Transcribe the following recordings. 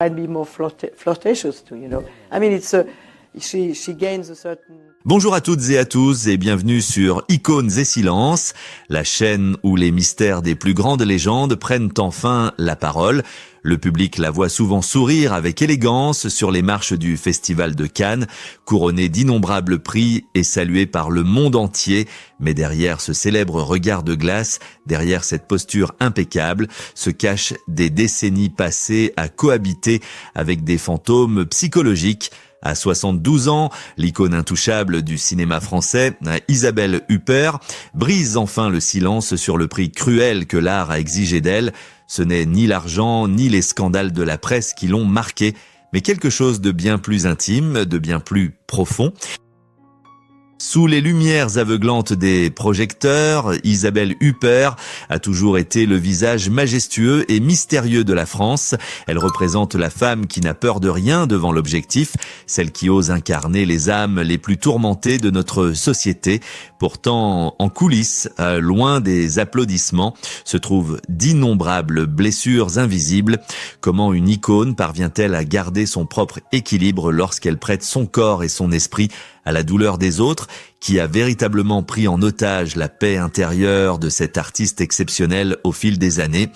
and be more flirtatious too, you know. I mean, she gains a certain... Bonjour à toutes et à tous et bienvenue sur Icônes et Silences, la chaîne où les mystères des plus grandes légendes prennent enfin la parole. Le public la voit souvent sourire avec élégance sur les marches du Festival de Cannes, couronnée d'innombrables prix et saluée par le monde entier. Mais derrière ce célèbre regard de glace, derrière cette posture impeccable, se cachent des décennies passées à cohabiter avec des fantômes psychologiques. À 72 ans, l'icône intouchable du cinéma français, Isabelle Huppert, brise enfin le silence sur le prix cruel que l'art a exigé d'elle. Ce n'est ni l'argent, ni les scandales de la presse qui l'ont marqué, mais quelque chose de bien plus intime, de bien plus profond. Sous les lumières aveuglantes des projecteurs, Isabelle Huppert a toujours été le visage majestueux et mystérieux de la France. Elle représente la femme qui n'a peur de rien devant l'objectif, celle qui ose incarner les âmes les plus tourmentées de notre société. Pourtant, en coulisses, loin des applaudissements, se trouvent d'innombrables blessures invisibles. Comment une icône parvient-elle à garder son propre équilibre lorsqu'elle prête son corps et son esprit à la douleur des autres? Qui a véritablement pris en otage la paix intérieure de cet artiste exceptionnel au fil des années?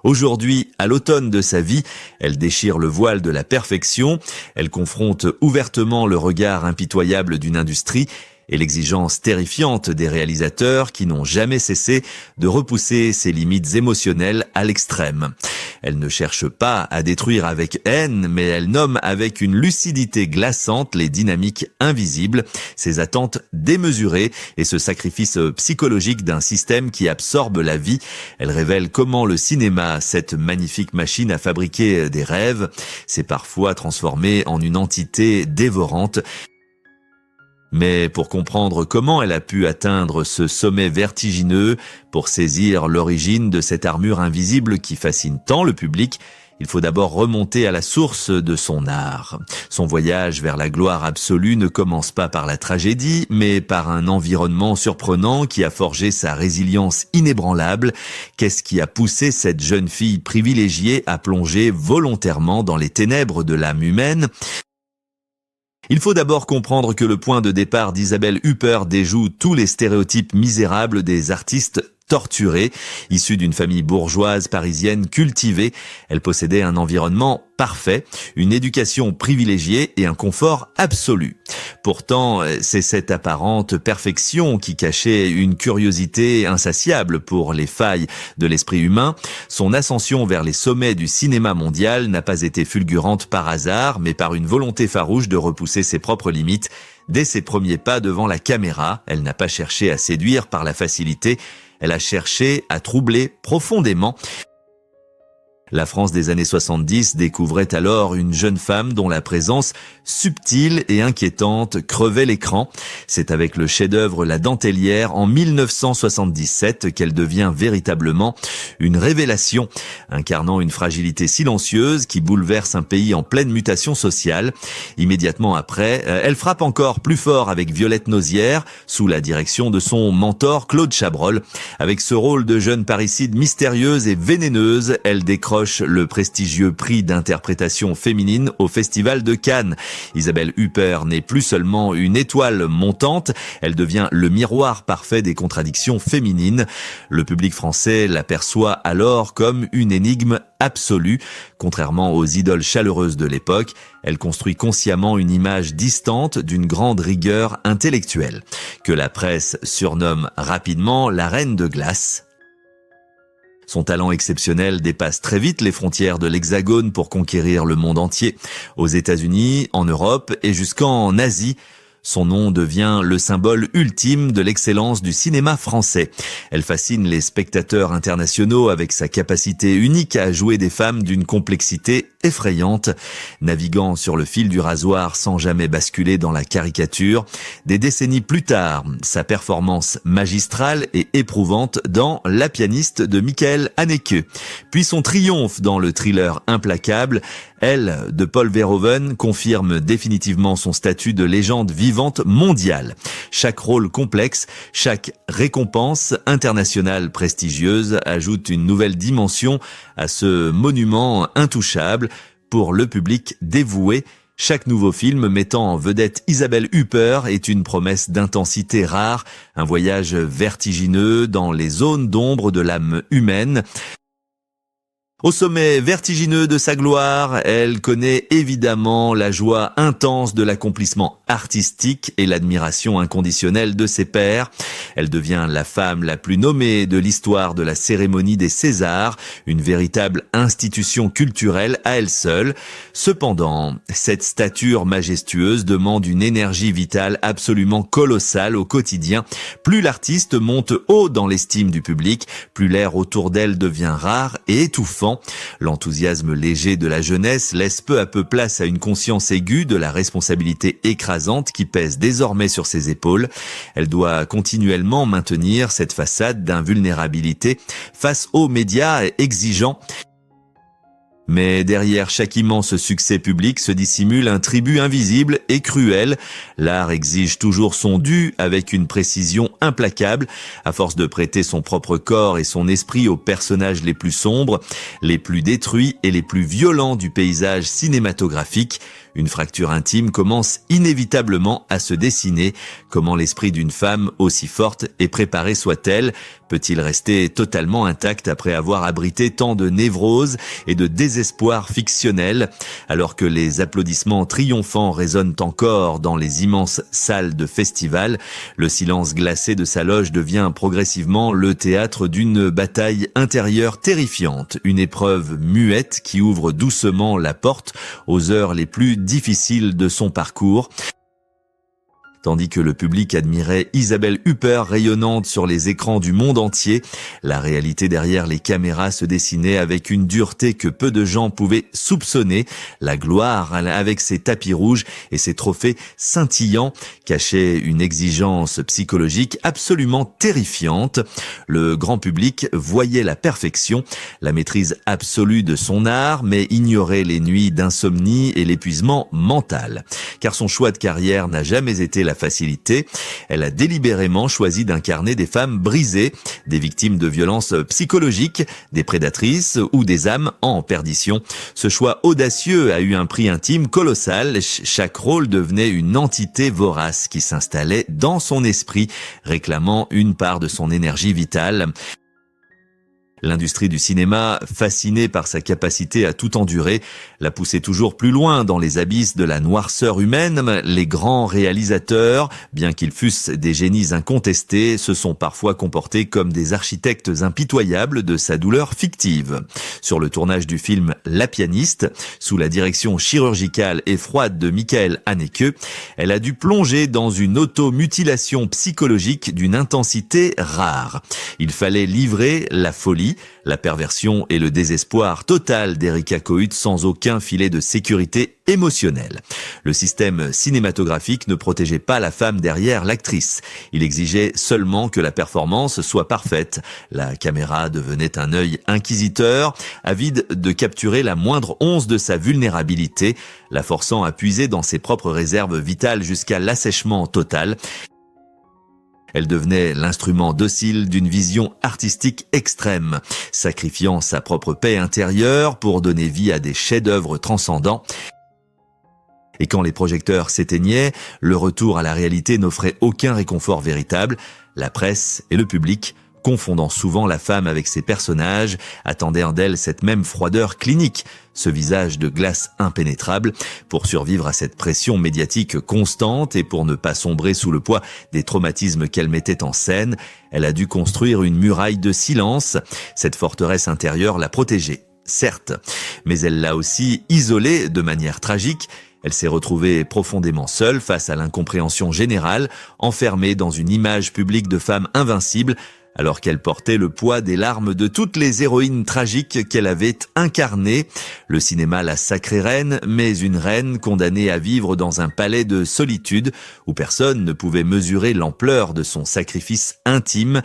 Aujourd'hui, à l'automne de sa vie, elle déchire le voile de la perfection, elle confronte ouvertement le regard impitoyable d'une industrie et l'exigence terrifiante des réalisateurs qui n'ont jamais cessé de repousser ses limites émotionnelles à l'extrême. Elle ne cherche pas à détruire avec haine, mais elle nomme avec une lucidité glaçante les dynamiques invisibles, ses attentes démesurées et ce sacrifice psychologique d'un système qui absorbe la vie. Elle révèle comment le cinéma, cette magnifique machine à fabriquer des rêves, s'est parfois transformé en une entité dévorante. Mais pour comprendre comment elle a pu atteindre ce sommet vertigineux, pour saisir l'origine de cette armure invisible qui fascine tant le public, il faut d'abord remonter à la source de son art. Son voyage vers la gloire absolue ne commence pas par la tragédie, mais par un environnement surprenant qui a forgé sa résilience inébranlable. Qu'est-ce qui a poussé cette jeune fille privilégiée à plonger volontairement dans les ténèbres de l'âme humaine ? Il faut d'abord comprendre que le point de départ d'Isabelle Huppert déjoue tous les stéréotypes misérables des artistes torturés. Issue d'une famille bourgeoise parisienne cultivée, elle possédait un environnement parfait, une éducation privilégiée et un confort absolu. Pourtant, c'est cette apparente perfection qui cachait une curiosité insatiable pour les failles de l'esprit humain. Son ascension vers les sommets du cinéma mondial n'a pas été fulgurante par hasard, mais par une volonté farouche de repousser ses propres limites. Dès ses premiers pas devant la caméra, elle n'a pas cherché à séduire par la facilité, elle a cherché à troubler profondément. La France des années 70 découvrait alors une jeune femme dont la présence subtile et inquiétante crevait l'écran. C'est avec le chef-d'œuvre La Dentelière en 1977 qu'elle devient véritablement une révélation, incarnant une fragilité silencieuse qui bouleverse un pays en pleine mutation sociale. Immédiatement après, elle frappe encore plus fort avec Violette Nozière, sous la direction de son mentor Claude Chabrol. Avec ce rôle de jeune parricide mystérieuse et vénéneuse, elle décroche le prestigieux prix d'interprétation féminine au Festival de Cannes. Isabelle Huppert n'est plus seulement une étoile montante, elle devient le miroir parfait des contradictions féminines. Le public français l'aperçoit alors comme une énigme absolue. Contrairement aux idoles chaleureuses de l'époque, elle construit consciemment une image distante d'une grande rigueur intellectuelle, que la presse surnomme rapidement la reine de glace. Son talent exceptionnel dépasse très vite les frontières de l'Hexagone pour conquérir le monde entier. Aux États-Unis, en Europe et jusqu'en Asie, son nom devient le symbole ultime de l'excellence du cinéma français. Elle fascine les spectateurs internationaux avec sa capacité unique à jouer des femmes d'une complexité effrayante, naviguant sur le fil du rasoir sans jamais basculer dans la caricature. Des décennies plus tard, sa performance magistrale et éprouvante dans La pianiste de Michael Haneke, puis son triomphe dans le thriller implacable, Elle, de Paul Verhoeven, confirme définitivement son statut de légende vivante vivante mondiale. Chaque rôle complexe, chaque récompense internationale prestigieuse ajoute une nouvelle dimension à ce monument intouchable pour le public dévoué. Chaque nouveau film mettant en vedette Isabelle Huppert est une promesse d'intensité rare, un voyage vertigineux dans les zones d'ombre de l'âme humaine. Au sommet vertigineux de sa gloire, elle connaît évidemment la joie intense de l'accomplissement artistique et l'admiration inconditionnelle de ses pairs. Elle devient la femme la plus nommée de l'histoire de la cérémonie des Césars, une véritable institution culturelle à elle seule. Cependant, cette stature majestueuse demande une énergie vitale absolument colossale au quotidien. Plus l'artiste monte haut dans l'estime du public, plus l'air autour d'elle devient rare et étouffant. L'enthousiasme léger de la jeunesse laisse peu à peu place à une conscience aiguë de la responsabilité écrasante qui pèse désormais sur ses épaules. Elle doit continuellement maintenir cette façade d'invulnérabilité face aux médias exigeants. Mais derrière chaque immense succès public se dissimule un tribut invisible et cruel. L'art exige toujours son dû avec une précision implacable. À force de prêter son propre corps et son esprit aux personnages les plus sombres, les plus détruits et les plus violents du paysage cinématographique, une fracture intime commence inévitablement à se dessiner. Comment l'esprit d'une femme, aussi forte et préparée soit-elle, peut-il rester totalement intact après avoir abrité tant de névroses et de désespoir fictionnel, alors que les applaudissements triomphants résonnent encore dans les immenses salles de festival? Le silence glacé de sa loge devient progressivement le théâtre d'une bataille intérieure terrifiante, une épreuve muette qui ouvre doucement la porte aux heures les plus difficiles de son parcours. Tandis que le public admirait Isabelle Huppert rayonnante sur les écrans du monde entier, la réalité derrière les caméras se dessinait avec une dureté que peu de gens pouvaient soupçonner. La gloire, avec ses tapis rouges et ses trophées scintillants, cachait une exigence psychologique absolument terrifiante. Le grand public voyait la perfection, la maîtrise absolue de son art, mais ignorait les nuits d'insomnie et l'épuisement mental. Car son choix de carrière n'a jamais été la facilité. Elle a délibérément choisi d'incarner des femmes brisées, des victimes de violences psychologiques, des prédatrices ou des âmes en perdition. Ce choix audacieux a eu un prix intime colossal. Chaque rôle devenait une entité vorace qui s'installait dans son esprit, réclamant une part de son énergie vitale. L'industrie du cinéma, fascinée par sa capacité à tout endurer, l'a poussée toujours plus loin dans les abysses de la noirceur humaine. Les grands réalisateurs, bien qu'ils fussent des génies incontestés, se sont parfois comportés comme des architectes impitoyables de sa douleur fictive. Sur le tournage du film La pianiste, sous la direction chirurgicale et froide de Michael Haneke, elle a dû plonger dans une automutilation psychologique d'une intensité rare. Il fallait livrer la folie, la perversion et le désespoir total d'Erika Kohut sans aucun filet de sécurité émotionnelle. Le système cinématographique ne protégeait pas la femme derrière l'actrice. Il exigeait seulement que la performance soit parfaite. La caméra devenait un œil inquisiteur, avide de capturer la moindre once de sa vulnérabilité, la forçant à puiser dans ses propres réserves vitales jusqu'à l'assèchement total. Elle devenait l'instrument docile d'une vision artistique extrême, sacrifiant sa propre paix intérieure pour donner vie à des chefs-d'œuvre transcendants. Et quand les projecteurs s'éteignaient, le retour à la réalité n'offrait aucun réconfort véritable. La presse et le public, confondant souvent la femme avec ses personnages, attendaient d'elle cette même froideur clinique, ce visage de glace impénétrable. Pour survivre à cette pression médiatique constante et pour ne pas sombrer sous le poids des traumatismes qu'elle mettait en scène, elle a dû construire une muraille de silence. Cette forteresse intérieure l'a protégée, certes, mais elle l'a aussi isolée de manière tragique. Elle s'est retrouvée profondément seule face à l'incompréhension générale, enfermée dans une image publique de femme invincible, alors qu'elle portait le poids des larmes de toutes les héroïnes tragiques qu'elle avait incarnées. Le cinéma la sacrée reine, mais une reine condamnée à vivre dans un palais de solitude où personne ne pouvait mesurer l'ampleur de son sacrifice intime.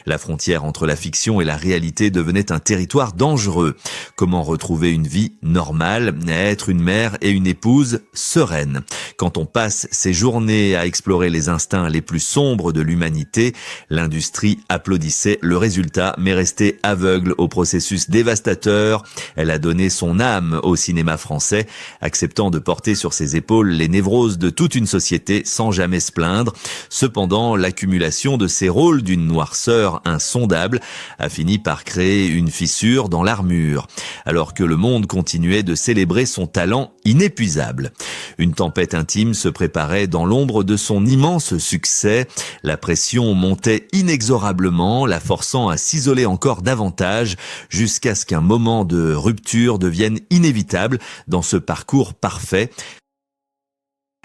La frontière entre la fiction et la réalité devenait un territoire dangereux. Comment retrouver une vie normale, être une mère et une épouse sereine? Quand on passe ses journées à explorer les instincts les plus sombres de l'humanité, l'industrie applaudissait le résultat, mais restait aveugle au processus dévastateur. Elle a donné son âme au cinéma français, acceptant de porter sur ses épaules les névroses de toute une société sans jamais se plaindre. Cependant, l'accumulation de ces rôles d'une noirceur insondable a fini par créer une fissure dans l'armure, alors que le monde continuait de célébrer son talent inépuisable. Une tempête intime se préparait dans l'ombre de son immense succès. La pression montait inexorablement, la forçant à s'isoler encore davantage, jusqu'à ce qu'un moment de rupture devienne inévitable dans ce parcours parfait.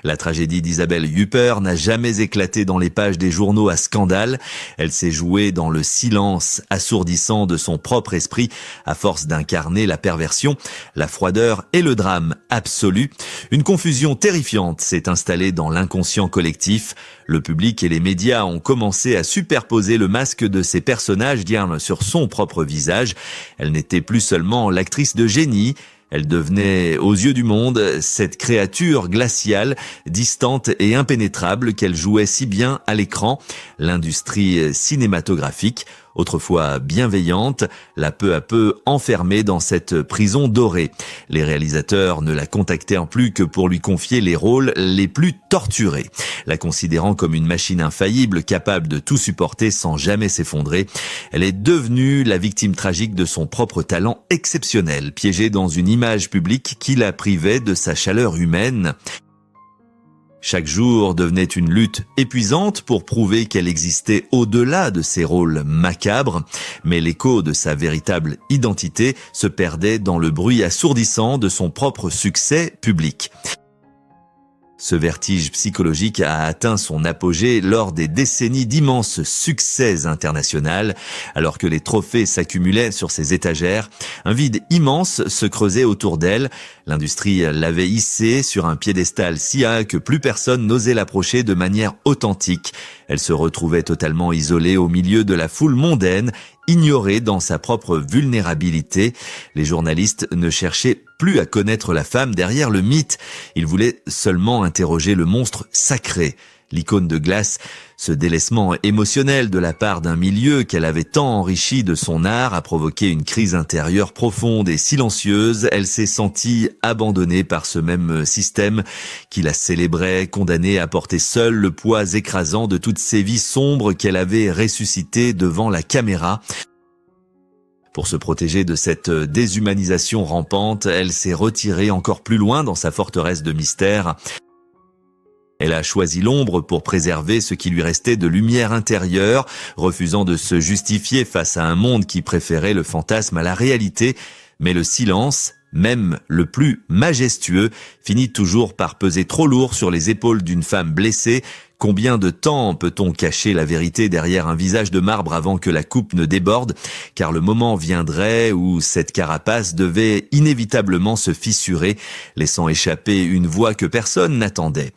La tragédie d'Isabelle Huppert n'a jamais éclaté dans les pages des journaux à scandale. Elle s'est jouée dans le silence assourdissant de son propre esprit, à force d'incarner la perversion, la froideur et le drame absolu. Une confusion terrifiante s'est installée dans l'inconscient collectif. Le public et les médias ont commencé à superposer le masque de ces personnages d'Yarn sur son propre visage. Elle n'était plus seulement l'actrice de génie. Elle devenait, aux yeux du monde, cette créature glaciale, distante et impénétrable qu'elle jouait si bien à l'écran. L'industrie cinématographique, autrefois bienveillante, l'a peu à peu enfermée dans cette prison dorée. Les réalisateurs ne la contactaient plus que pour lui confier les rôles les plus torturés. La considérant comme une machine infaillible, capable de tout supporter sans jamais s'effondrer, elle est devenue la victime tragique de son propre talent exceptionnel, piégée dans une image publique qui la privait de sa chaleur humaine. Chaque jour devenait une lutte épuisante pour prouver qu'elle existait au-delà de ses rôles macabres, mais l'écho de sa véritable identité se perdait dans le bruit assourdissant de son propre succès public. Ce vertige psychologique a atteint son apogée lors des décennies d'immenses succès internationaux. Alors que les trophées s'accumulaient sur ses étagères, un vide immense se creusait autour d'elle. L'industrie l'avait hissée sur un piédestal si haut que plus personne n'osait l'approcher de manière authentique. Elle se retrouvait totalement isolée au milieu de la foule mondaine, ignorée dans sa propre vulnérabilité. Les journalistes ne cherchaient plus à connaître la femme derrière le mythe. Ils voulaient seulement interroger le monstre sacré. L'icône de glace, ce délaissement émotionnel de la part d'un milieu qu'elle avait tant enrichi de son art a provoqué une crise intérieure profonde et silencieuse. Elle s'est sentie abandonnée par ce même système qui la célébrait, condamnée à porter seule le poids écrasant de toutes ces vies sombres qu'elle avait ressuscitées devant la caméra. Pour se protéger de cette déshumanisation rampante, elle s'est retirée encore plus loin dans sa forteresse de mystère. Elle a choisi l'ombre pour préserver ce qui lui restait de lumière intérieure, refusant de se justifier face à un monde qui préférait le fantasme à la réalité. Mais le silence, même le plus majestueux, finit toujours par peser trop lourd sur les épaules d'une femme blessée. Combien de temps peut-on cacher la vérité derrière un visage de marbre avant que la coupe ne déborde? Car le moment viendrait où cette carapace devait inévitablement se fissurer, laissant échapper une voix que personne n'attendait.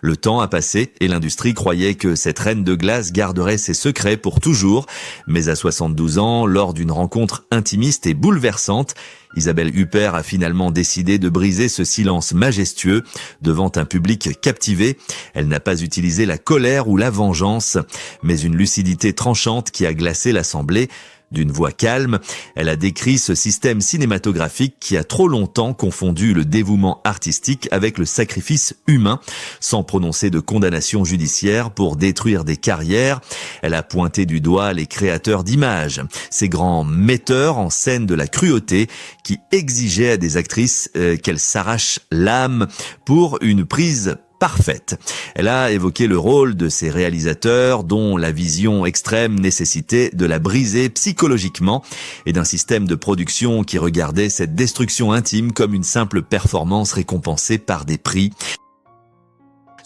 Le temps a passé et l'industrie croyait que cette reine de glace garderait ses secrets pour toujours. Mais à 72 ans, lors d'une rencontre intimiste et bouleversante, Isabelle Huppert a finalement décidé de briser ce silence majestueux devant un public captivé. Elle n'a pas utilisé la colère ou la vengeance, mais une lucidité tranchante qui a glacé l'assemblée. D'une voix calme, elle a décrit ce système cinématographique qui a trop longtemps confondu le dévouement artistique avec le sacrifice humain, sans prononcer de condamnation judiciaire pour détruire des carrières. Elle a pointé du doigt les créateurs d'images, ces grands metteurs en scène de la cruauté qui exigeaient à des actrices qu'elles s'arrachent l'âme pour une prise parfaite. Elle a évoqué le rôle de ces réalisateurs dont la vision extrême nécessitait de la briser psychologiquement et d'un système de production qui regardait cette destruction intime comme une simple performance récompensée par des prix.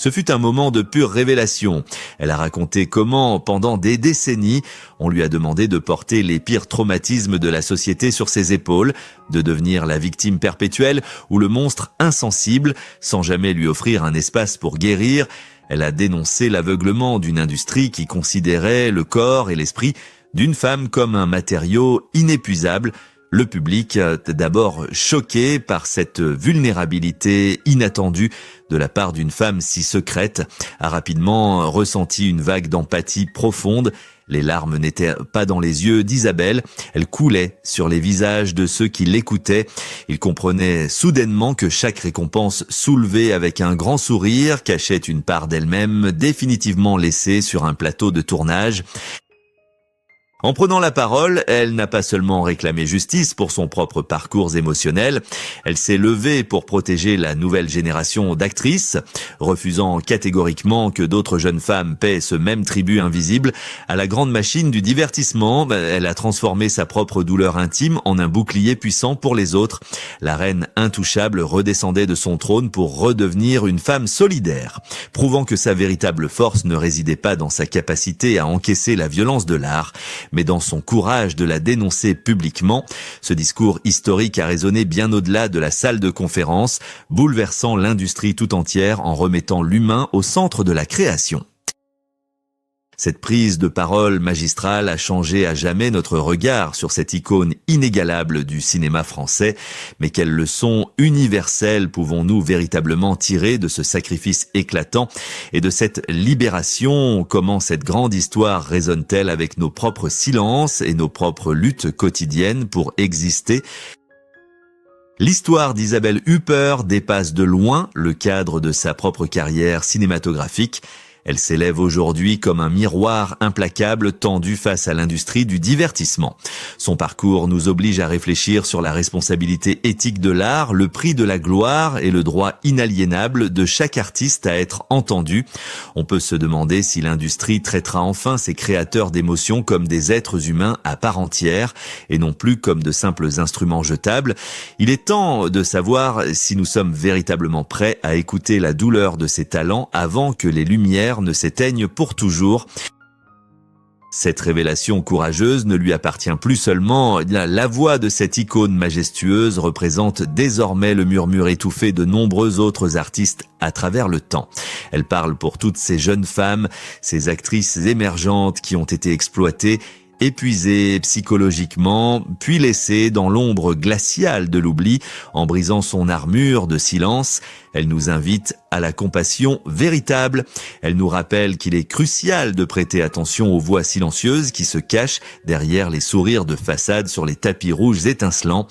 Ce fut un moment de pure révélation. Elle a raconté comment, pendant des décennies, on lui a demandé de porter les pires traumatismes de la société sur ses épaules, de devenir la victime perpétuelle ou le monstre insensible, sans jamais lui offrir un espace pour guérir. Elle a dénoncé l'aveuglement d'une industrie qui considérait le corps et l'esprit d'une femme comme un matériau inépuisable. Le public, d'abord choqué par cette vulnérabilité inattendue de la part d'une femme si secrète, a rapidement ressenti une vague d'empathie profonde. Les larmes n'étaient pas dans les yeux d'Isabelle, elles coulaient sur les visages de ceux qui l'écoutaient. Ils comprenaient soudainement que chaque récompense soulevée avec un grand sourire cachait une part d'elle-même définitivement laissée sur un plateau de tournage. En prenant la parole, elle n'a pas seulement réclamé justice pour son propre parcours émotionnel, elle s'est levée pour protéger la nouvelle génération d'actrices, refusant catégoriquement que d'autres jeunes femmes paient ce même tribut invisible à la grande machine du divertissement. Elle a transformé sa propre douleur intime en un bouclier puissant pour les autres. La reine intouchable redescendait de son trône pour redevenir une femme solidaire, prouvant que sa véritable force ne résidait pas dans sa capacité à encaisser la violence de l'art, mais dans son courage de la dénoncer publiquement. Ce discours historique a résonné bien au-delà de la salle de conférence, bouleversant l'industrie tout entière en remettant l'humain au centre de la création. Cette prise de parole magistrale a changé à jamais notre regard sur cette icône inégalable du cinéma français. Mais quelle leçon universelle pouvons-nous véritablement tirer de ce sacrifice éclatant et de cette libération? Comment cette grande histoire résonne-t-elle avec nos propres silences et nos propres luttes quotidiennes pour exister? L'histoire d'Isabelle Huppert dépasse de loin le cadre de sa propre carrière cinématographique. Elle s'élève aujourd'hui comme un miroir implacable tendu face à l'industrie du divertissement. Son parcours nous oblige à réfléchir sur la responsabilité éthique de l'art, le prix de la gloire et le droit inaliénable de chaque artiste à être entendu. On peut se demander si l'industrie traitera enfin ses créateurs d'émotions comme des êtres humains à part entière et non plus comme de simples instruments jetables. Il est temps de savoir si nous sommes véritablement prêts à écouter la douleur de ces talents avant que les lumières ne s'éteignent pour toujours. Cette révélation courageuse ne lui appartient plus seulement. La voix de cette icône majestueuse représente désormais le murmure étouffé de nombreux autres artistes à travers le temps. Elle parle pour toutes ces jeunes femmes, ces actrices émergentes qui ont été exploitées, épuisée psychologiquement, puis laissée dans l'ombre glaciale de l'oubli, en brisant son armure de silence. Elle nous invite à la compassion véritable. Elle nous rappelle qu'il est crucial de prêter attention aux voix silencieuses qui se cachent derrière les sourires de façade sur les tapis rouges étincelants.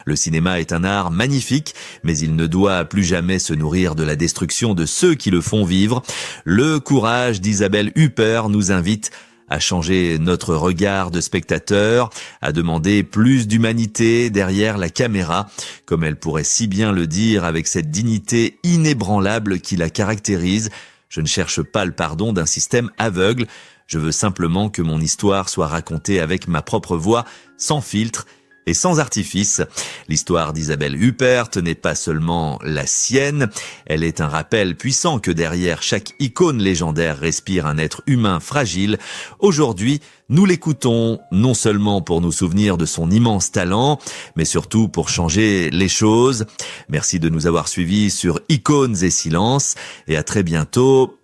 Le cinéma est un art magnifique, mais il ne doit plus jamais se nourrir de la destruction de ceux qui le font vivre. Le courage d'Isabelle Huppert nous invite à changer notre regard de spectateur, à demander plus d'humanité derrière la caméra, comme elle pourrait si bien le dire avec cette dignité inébranlable qui la caractérise. Je ne cherche pas le pardon d'un système aveugle, je veux simplement que mon histoire soit racontée avec ma propre voix, sans filtre et sans artifice. L'histoire d'Isabelle Huppert n'est pas seulement la sienne, elle est un rappel puissant que derrière chaque icône légendaire respire un être humain fragile. Aujourd'hui, nous l'écoutons non seulement pour nous souvenir de son immense talent, mais surtout pour changer les choses. Merci de nous avoir suivis sur Icônes et Silences et à très bientôt